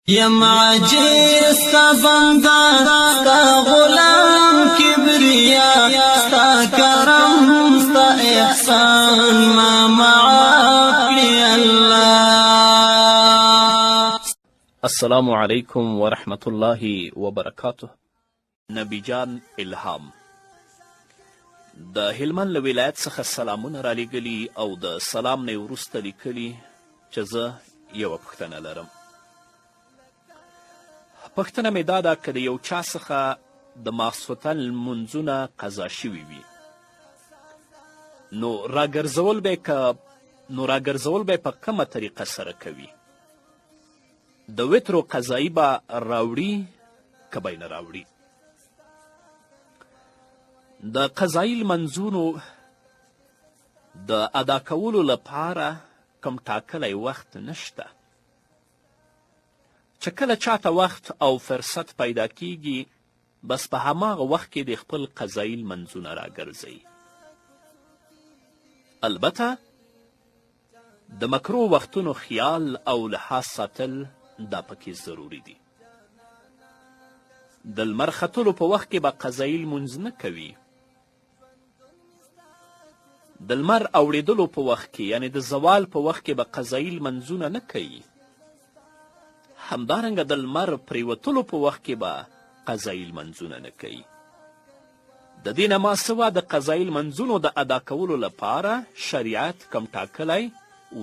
یم عاجز ستا بنده ستا غلام کبریا ستا کرم ستا احسان ما معاف کړي الله. السلام علیکم ورحمت الله وبرکاته. نبی جان الهام د هلمند له ولایت څخه سلامونه رالیږلي او د سلام نه وروسته لیکلي چې زه یوه پوښتنه لرم. پوښتنه مې دا ده که د یو چا څخه د ماخوستن لمونځونه قضا شوي وي نو راګرځول به په کومه طریقه سره کوي؟ د وترو قضایي به راوړي که به یې نه راوړي؟ د قضایي لمنځونو د ادا کولو لپاره کوم ټاکلی وخت نشته. چې کله چاته وخت او فرصت پیدا کیږي بس په هماغه وخت کې د خپل قضایي لمنځونه راګرځوي. البته د مکرو وختونو خیال او لحاظ ساتل دا پکې ضروري دي. د لمر ختلو په وخت کې به قضایي لمونځ نه کوي. د لمر اوړېدلو په وخت کې یعنې د زوال په وخت کې به قضایي لمنځونه نه کوي. همدارنګه د لمر پریوتلو په وخت کې به قضایي لمنځونه نه کوي. د دې نه ما سوا د قضایي لمنځونو د ادا کولو لپاره شریعت کوم ټاکلی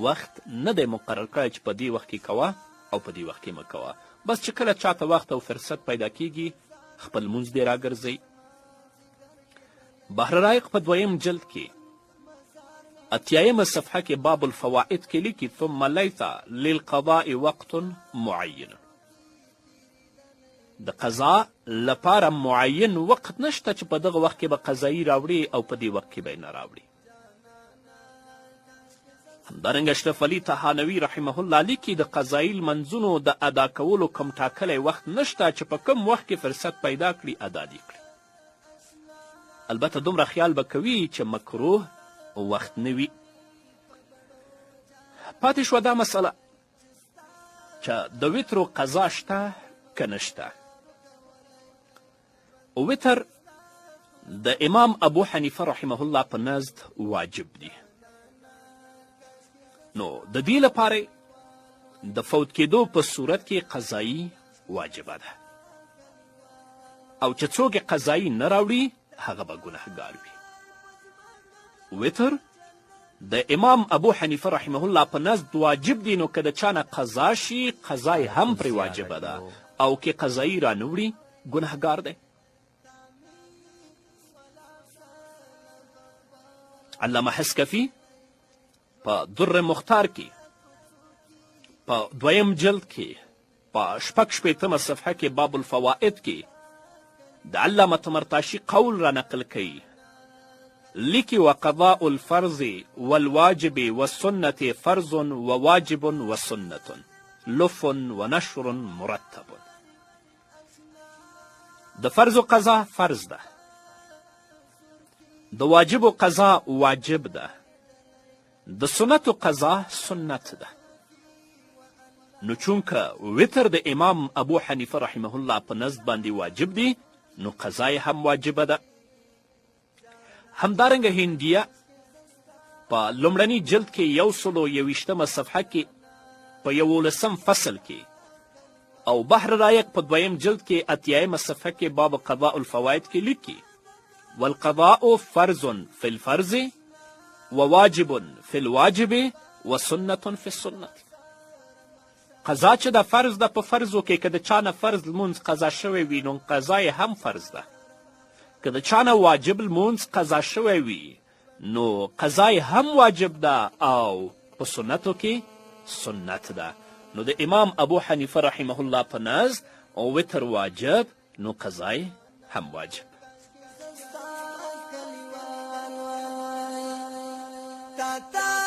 وخت نه دی مقرر کړی چې په دې وخت کې کوه او په دې وخت کې مه کوه. بس چې کله چاته وخت او فرصت پیدا کیږي خپل لمونځ دې راګرځوي. بحر رایق په 2م جلد کې 80مه صفحه کې باب الفوائد کې لیکي ثم لیس للقضاء وقت معین. د قضا لپاره معین وقت نشته چې په دغه وخت کې به قضایي راوړي او په دې وخت کې به یې نه راوړي. همدارنګه اشرف علي تهانوي رحمه الله لیکي د قضایي لمنځونو د ادا کولو کوم ټاکلی وخت نشته چې په کوم وخت کې فرصت پیدا کړي ادا دې کړي. البته دومره خیال به کوي چې مکروه وخت نه وي. پاتې شوه دا مسله چې د وترو قضا شته که نشته. وتر د امام ابو حنیفه رحمه الله په نزد واجب دی. نو د دې لپاره د فوت کېدو په صورت کې قضایي واجبه ده او چې څوک یې قضایي نه راوړي هغه به ګنهګار وي. وتر د امام ابو حنیفه رحمه الله په نزد واجب دی. نو که د چا نه قضا شي قضا یې هم پرې واجبه ده او که قضایي را نه وړي ګنهګار دی. علامه حسکفي په در مختار کې په 2م جلد کې په 66مه صفحه کې باب الفوائد کې د علامه تمرتاشي قول را نقل کوي. لیکي وقضاء الفرض والواجب والسنة فرض وواجب وسنة لف ونشر مرتب. د فرض قضا فرض ده، د واجب قضا واجب ده، د سنت قضا سنت ده. نو چونکه وتر د امام ابو حنیفه رحمه الله په نزد باندې واجب دی نو قضا یې هم واجبه ده. همدارنګه هندیه په لومړني جلد کې 121مه صفحه کې په 11 فصل کې او بحر رایق په 2م جلد کې 80مه صفحه کې باب قضاء الفوائد کې لیکي والقضاء فرض فی الفرض وواجب فی الواجب وسنة فی السنة. قضا چې د فرض ده په فرضو کې که د چا نه فرض لمونځ قضا شوی وي نو قضا یې هم فرض ده. که د چا نه واجب لمونځ قضا شوی وي نو قضا یې هم واجب ده او په سنتو کې سنت ده. نو د امام ابو حنیفه رحمه الله په نزد وتر واجب نو قضا یې هم واجب. تا